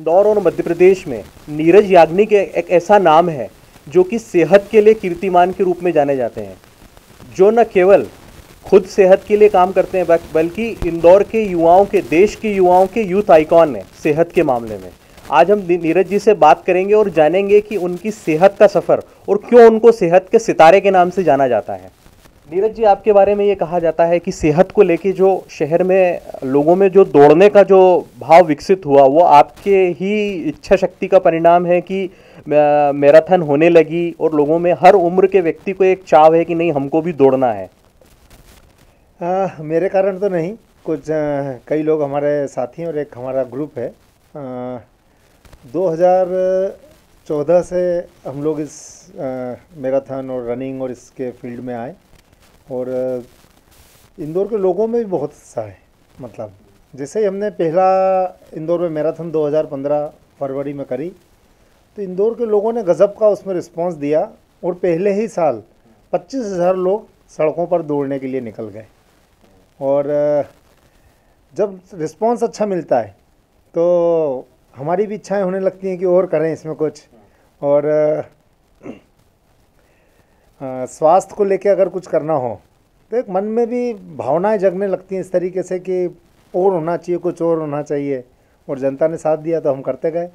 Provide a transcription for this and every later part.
इंदौर और मध्य प्रदेश में नीरज याग्निक एक ऐसा नाम है जो कि सेहत के लिए कीर्तिमान के रूप में जाने जाते हैं, जो न केवल खुद सेहत के लिए काम करते हैं बल्कि इंदौर के युवाओं के, देश के युवाओं के यूथ आइकॉन है सेहत के मामले में। आज हम नीरज जी से बात करेंगे और जानेंगे कि उनकी सेहत का सफ़र और क्यों उनको सेहत के सितारे के नाम से जाना जाता है। नीरज जी, आपके बारे में ये कहा जाता है कि सेहत को लेके जो शहर में लोगों में जो दौड़ने का जो भाव विकसित हुआ वो आपके ही इच्छा शक्ति का परिणाम है कि मैराथन होने लगी और लोगों में हर उम्र के व्यक्ति को एक चाव है कि नहीं, हमको भी दौड़ना है। मेरे कारण तो नहीं, कुछ कई लोग हमारे साथी हैं और एक हमारा ग्रुप है। 2014 से हम लोग इस मैराथन और रनिंग और इसके फील्ड में आए और इंदौर के लोगों में भी बहुत उत्साह है। मतलब जैसे ही हमने पहला इंदौर में मैराथन 2015 फरवरी में करी तो इंदौर के लोगों ने गज़ब का उसमें रिस्पांस दिया और पहले ही साल 25,000 लोग सड़कों पर दौड़ने के लिए निकल गए। और जब रिस्पांस अच्छा मिलता है तो हमारी भी इच्छाएं होने लगती हैं कि और करें इसमें कुछ। और स्वास्थ्य को लेके अगर कुछ करना हो तो एक मन में भी भावनाएं जगने लगती हैं इस तरीके से कि और होना चाहिए, कुछ और होना चाहिए। और जनता ने साथ दिया तो हम करते गए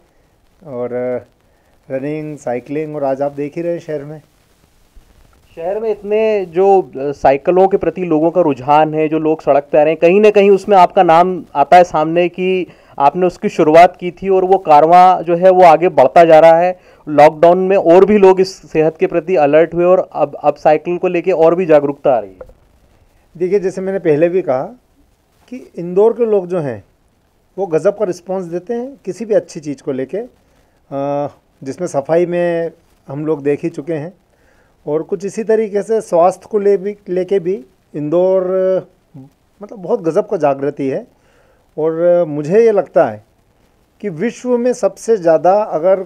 और रनिंग, साइकिलिंग, और आज आप देख ही रहे शहर में इतने जो साइकिलों के प्रति लोगों का रुझान है, जो लोग सड़क पे आ रहे हैं, कहीं ना कहीं उसमें आपका नाम आता है सामने कि आपने उसकी शुरुआत की थी और वो कारवां जो है वो आगे बढ़ता जा रहा है। लॉकडाउन में और भी लोग इस सेहत के प्रति अलर्ट हुए और अब साइकिल को लेके और भी जागरूकता आ रही है। देखिए, जैसे मैंने पहले भी कहा कि इंदौर के लोग जो हैं वो गज़ब का रिस्पांस देते हैं किसी भी अच्छी चीज़ को लेके, जिसमें सफाई में हम लोग देख ही चुके हैं। और कुछ इसी तरीके से स्वास्थ्य को लेके भी इंदौर मतलब बहुत गज़ब का जागृति है। और मुझे ये लगता है कि विश्व में सबसे ज़्यादा अगर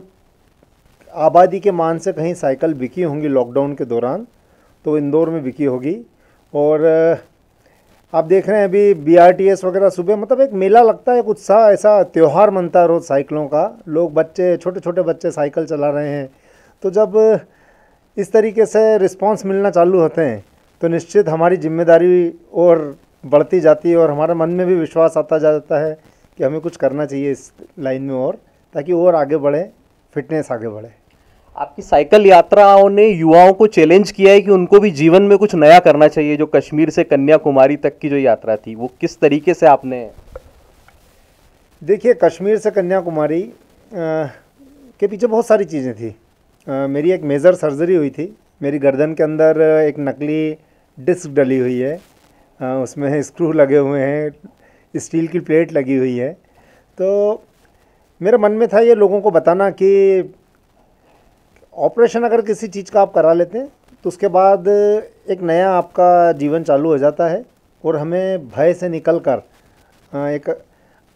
आबादी के मान से कहीं साइकिल बिकी होंगी लॉकडाउन के दौरान तो इंदौर में बिकी होगी। और आप देख रहे हैं अभी BRTS वगैरह सुबह मतलब एक मेला लगता है, एक उत्साह, ऐसा त्यौहार मनता है रोज़ साइकिलों का। लोग, बच्चे, छोटे छोटे बच्चे साइकिल चला रहे हैं। तो जब इस तरीके से रिस्पांस मिलना चालू होते हैं तो निश्चित हमारी जिम्मेदारी और बढ़ती जाती है और हमारे मन में भी विश्वास आता जाता है कि हमें कुछ करना चाहिए इस लाइन में और, ताकि और आगे बढ़े, फिटनेस आगे बढ़े। आपकी साइकिल यात्राओं ने युवाओं को चैलेंज किया है कि उनको भी जीवन में कुछ नया करना चाहिए। जो कश्मीर से कन्याकुमारी तक की जो यात्रा थी वो किस तरीके से आपने? देखिए, कश्मीर से कन्याकुमारी के पीछे बहुत सारी चीज़ें थी। मेरी एक मेजर सर्जरी हुई थी। मेरी गर्दन के अंदर एक नकली डिस्क डली हुई है, उसमें स्क्रू लगे हुए हैं, स्टील की प्लेट लगी हुई है। तो मेरे मन में था ये लोगों को बताना कि ऑपरेशन अगर किसी चीज़ का आप करा लेते हैं तो उसके बाद एक नया आपका जीवन चालू हो जाता है और हमें भय से निकलकर एक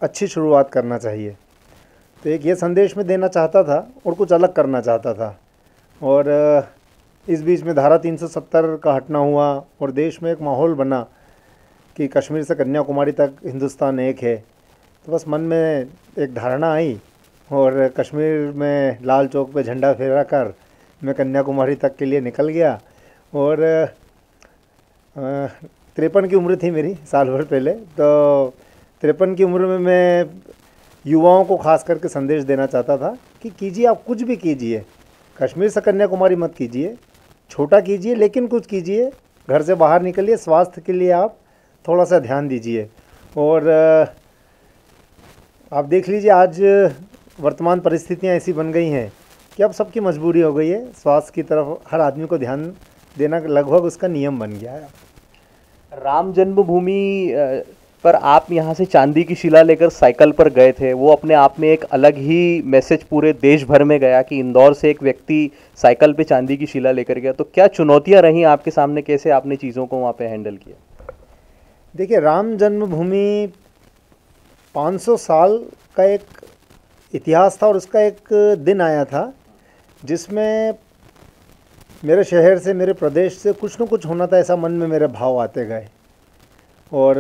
अच्छी शुरुआत करना चाहिए। तो एक ये संदेश मैं देना चाहता था और कुछ अलग करना चाहता था। और इस बीच में धारा 370 का हटना हुआ और देश में एक माहौल बना कि कश्मीर से कन्याकुमारी तक हिंदुस्तान एक है। तो बस मन में एक धारणा आई और कश्मीर में लाल चौक पे झंडा फहरा कर मैं कन्याकुमारी तक के लिए निकल गया। और 53 की उम्र थी मेरी साल भर पहले। तो 53 की उम्र में मैं युवाओं को खास करके संदेश देना चाहता था कि कीजिए, आप कुछ भी कीजिए, कश्मीर से कन्याकुमारी मत कीजिए, छोटा कीजिए लेकिन कुछ कीजिए, घर से बाहर निकलिए, स्वास्थ्य के लिए आप थोड़ा सा ध्यान दीजिए। और आप देख लीजिए आज वर्तमान परिस्थितियां ऐसी बन गई हैं कि अब सबकी मजबूरी हो गई है, स्वास्थ्य की तरफ हर आदमी को ध्यान देना लगभग उसका नियम बन गया है। राम जन्मभूमि पर आप यहाँ से चांदी की शिला लेकर साइकिल पर गए थे, वो अपने आप में एक अलग ही मैसेज पूरे देश भर में गया कि इंदौर से एक व्यक्ति साइकिल पे चांदी की शिला लेकर गया। तो क्या चुनौतियाँ रहीं आपके सामने, कैसे आपने चीज़ों को वहाँ पे हैंडल किया? देखिए, राम जन्मभूमि 500 साल का एक इतिहास था और उसका एक दिन आया था जिसमें मेरे शहर से, मेरे प्रदेश से कुछ न कुछ होना था, ऐसा मन में मेरे भाव आते गए। और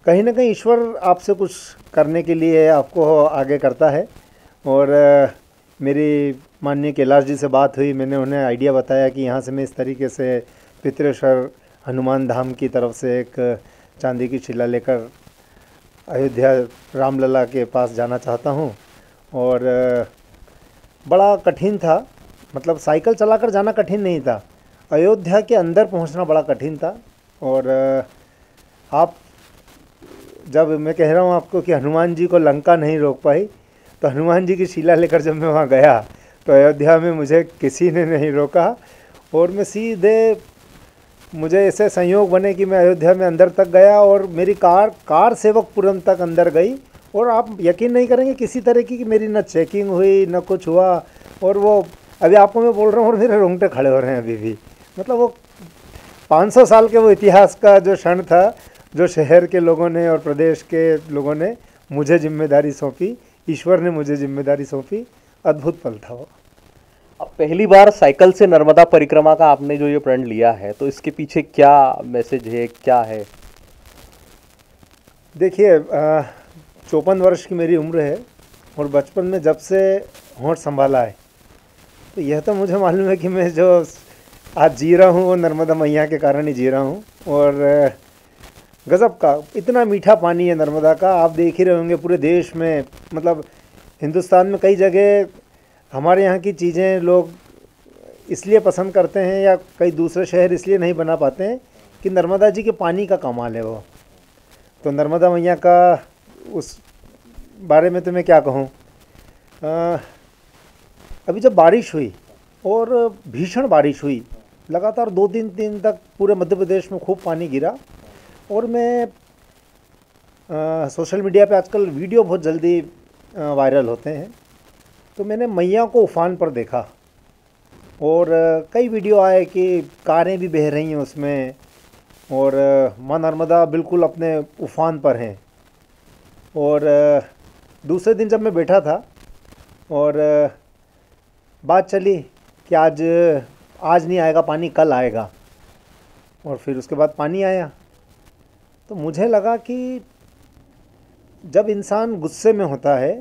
कहीं ना कहीं ईश्वर आपसे कुछ करने के लिए आपको आगे करता है। और मेरी माननीय कैलाश जी से बात हुई, मैंने उन्हें आइडिया बताया कि यहाँ से मैं इस तरीके से पितरेश्वर हनुमान धाम की तरफ से एक चांदी की शिला लेकर अयोध्या रामलला के पास जाना चाहता हूँ। और बड़ा कठिन था, मतलब साइकिल चलाकर जाना कठिन नहीं था, अयोध्या के अंदर पहुँचना बड़ा कठिन था। और आप जब मैं कह रहा हूँ आपको कि हनुमान जी को लंका नहीं रोक पाई, तो हनुमान जी की शिला लेकर जब मैं वहाँ गया तो अयोध्या में मुझे किसी ने नहीं रोका। और मैं सीधे, मुझे ऐसे संयोग बने कि मैं अयोध्या में अंदर तक गया और मेरी कार सेवकपुरम तक अंदर गई। और आप यकीन नहीं करेंगे किसी तरह की कि मेरी न चेकिंग हुई न कुछ हुआ। और वो अभी आपको मैं बोल रहा हूँ और मेरे रोंगटे खड़े हो रहे हैं अभी भी। मतलब वो 500 साल के वो इतिहास का जो क्षण था, जो शहर के लोगों ने और प्रदेश के लोगों ने मुझे जिम्मेदारी सौंपी, ईश्वर ने मुझे जिम्मेदारी सौंपी, अद्भुत पल था वो। अब पहली बार साइकिल से नर्मदा परिक्रमा का आपने जो ये प्रण लिया है, तो इसके पीछे क्या मैसेज है, क्या है? देखिए, 54 वर्ष की मेरी उम्र है और बचपन में जब से होंठ संभाला है, तो यह तो मुझे मालूम है कि मैं जो आज जी रहा हूँ वो नर्मदा मैया के कारण ही जी रहा हूँ। और गज़ब का इतना मीठा पानी है नर्मदा का, आप देख ही रहे होंगे पूरे देश में। मतलब हिंदुस्तान में कई जगह हमारे यहाँ की चीज़ें लोग इसलिए पसंद करते हैं या कई दूसरे शहर इसलिए नहीं बना पाते हैं कि नर्मदा जी के पानी का कमाल है वो। तो नर्मदा मैया का उस बारे में तो मैं क्या कहूँ। अभी जब बारिश हुई और भीषण बारिश हुई, लगातार 2-3 दिन तक पूरे मध्य प्रदेश में खूब पानी गिरा। और मैं सोशल मीडिया पे आजकल वीडियो बहुत जल्दी वायरल होते हैं, तो मैंने मैया को उफान पर देखा। और कई वीडियो आए कि कारें भी बह रही हैं उसमें और माँ नर्मदा बिल्कुल अपने उफान पर हैं। और दूसरे दिन जब मैं बैठा था और बात चली कि आज नहीं आएगा पानी, कल आएगा, और फिर उसके बाद पानी आया, तो मुझे लगा कि जब इंसान गुस्से में होता है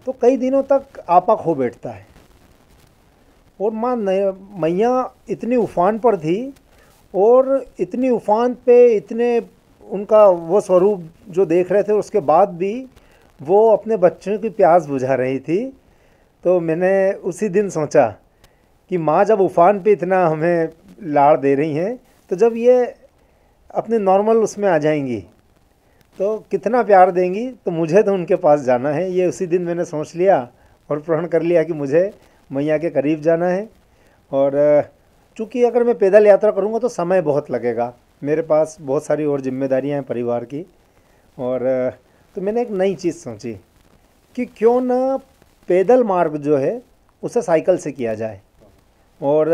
तो कई दिनों तक आपा खो बैठता है। और माँ मैया इतनी उफान पर थी और इतनी उफान पे इतने उनका वो स्वरूप जो देख रहे थे, उसके बाद भी वो अपने बच्चों की प्यास बुझा रही थी। तो मैंने उसी दिन सोचा कि माँ जब उफान पे इतना हमें लाड़ दे रही हैं, तो जब ये अपने नॉर्मल उसमें आ जाएंगी तो कितना प्यार देंगी, तो मुझे तो उनके पास जाना है। ये उसी दिन मैंने सोच लिया और प्रण कर लिया कि मुझे मैया के करीब जाना है। और चूँकि अगर मैं पैदल यात्रा करूँगा तो समय बहुत लगेगा, मेरे पास बहुत सारी और जिम्मेदारियाँ हैं परिवार की। और तो मैंने एक नई चीज़ सोची कि क्यों ना पैदल मार्ग जो है उसे साइकिल से किया जाए। और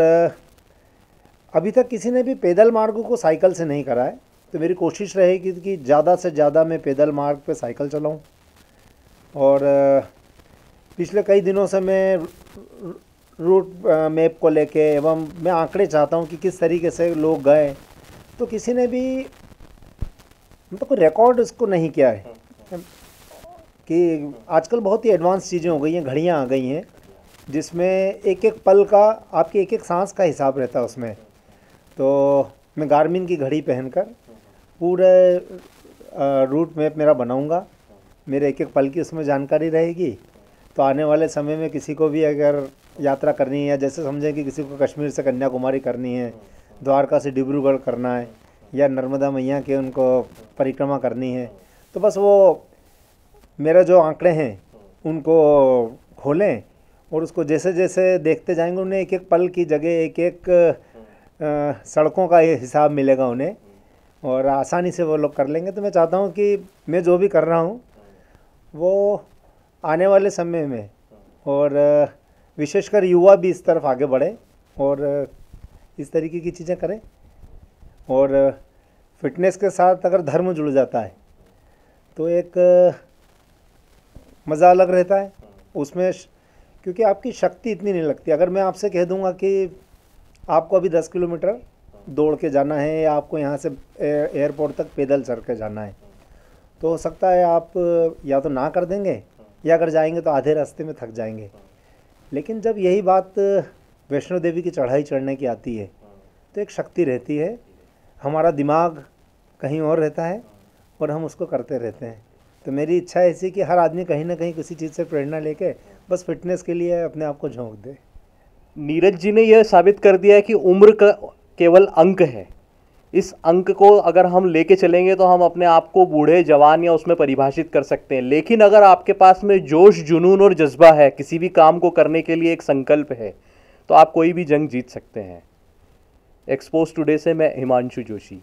अभी तक किसी ने भी पैदल मार्ग को साइकिल से नहीं करा है, तो मेरी कोशिश रहेगी कि ज़्यादा से ज़्यादा मैं पैदल मार्ग पे साइकिल चलाऊं। और पिछले कई दिनों से मैं रूट मैप को लेके एवं मैं आंकड़े चाहता हूं कि किस तरीके से लोग गए, तो किसी ने भी मतलब कोई रिकॉर्ड इसको नहीं किया है। कि आजकल बहुत ही एडवांस चीज़ें हो गई हैं, घड़ियाँ आ गई हैं जिसमें एक एक पल का, आपके एक एक सांस का हिसाब रहता है उसमें। तो मैं गार्मिन की घड़ी पहनकर पूरे रूट मैप मेरा बनाऊंगा, मेरे एक एक पल की उसमें जानकारी रहेगी। तो आने वाले समय में किसी को भी अगर यात्रा करनी है, जैसे समझें कि किसी को कश्मीर से कन्याकुमारी करनी है, द्वारका से डिब्रूगढ़ करना है, या नर्मदा मैया के उनको परिक्रमा करनी है, तो बस वो मेरा जो आंकड़े हैं उनको खोलें और उसको जैसे जैसे देखते जाएंगे, उन्हें एक एक पल की जगह एक एक सड़कों का हिसाब मिलेगा उन्हें, और आसानी से वो लोग कर लेंगे। तो मैं चाहता हूँ कि मैं जो भी कर रहा हूँ वो आने वाले समय में, और विशेषकर युवा भी इस तरफ आगे बढ़े और इस तरीके की चीज़ें करें। और फिटनेस के साथ अगर धर्म जुड़ जाता है तो एक मज़ा अलग रहता है उसमें, क्योंकि आपकी शक्ति इतनी नहीं लगती। अगर मैं आपसे कह दूंगा कि आपको अभी 10 किलोमीटर दौड़ के जाना है या आपको यहाँ से एयरपोर्ट तक पैदल चल के जाना है, तो हो सकता है आप या तो ना कर देंगे, या अगर जाएंगे तो आधे रास्ते में थक जाएंगे। लेकिन जब यही बात वैष्णो देवी की चढ़ाई चढ़ने की आती है तो एक शक्ति रहती है, हमारा दिमाग कहीं और रहता है और हम उसको करते रहते हैं। तो मेरी इच्छा ऐसी कि हर आदमी कहीं ना कहीं किसी चीज़ से प्रेरणा लेके बस फिटनेस के लिए अपने आप को झोंक दे। नीरज जी ने यह साबित कर दिया है कि उम्र का केवल अंक है। इस अंक को अगर हम लेके चलेंगे तो हम अपने आप को बूढ़े, जवान या उसमें परिभाषित कर सकते हैं। लेकिन अगर आपके पास में जोश, जुनून और जज्बा है, किसी भी काम को करने के लिए एक संकल्प है, तो आप कोई भी जंग जीत सकते हैं। एक्सपोज टुडे से मैं हिमांशु जोशी।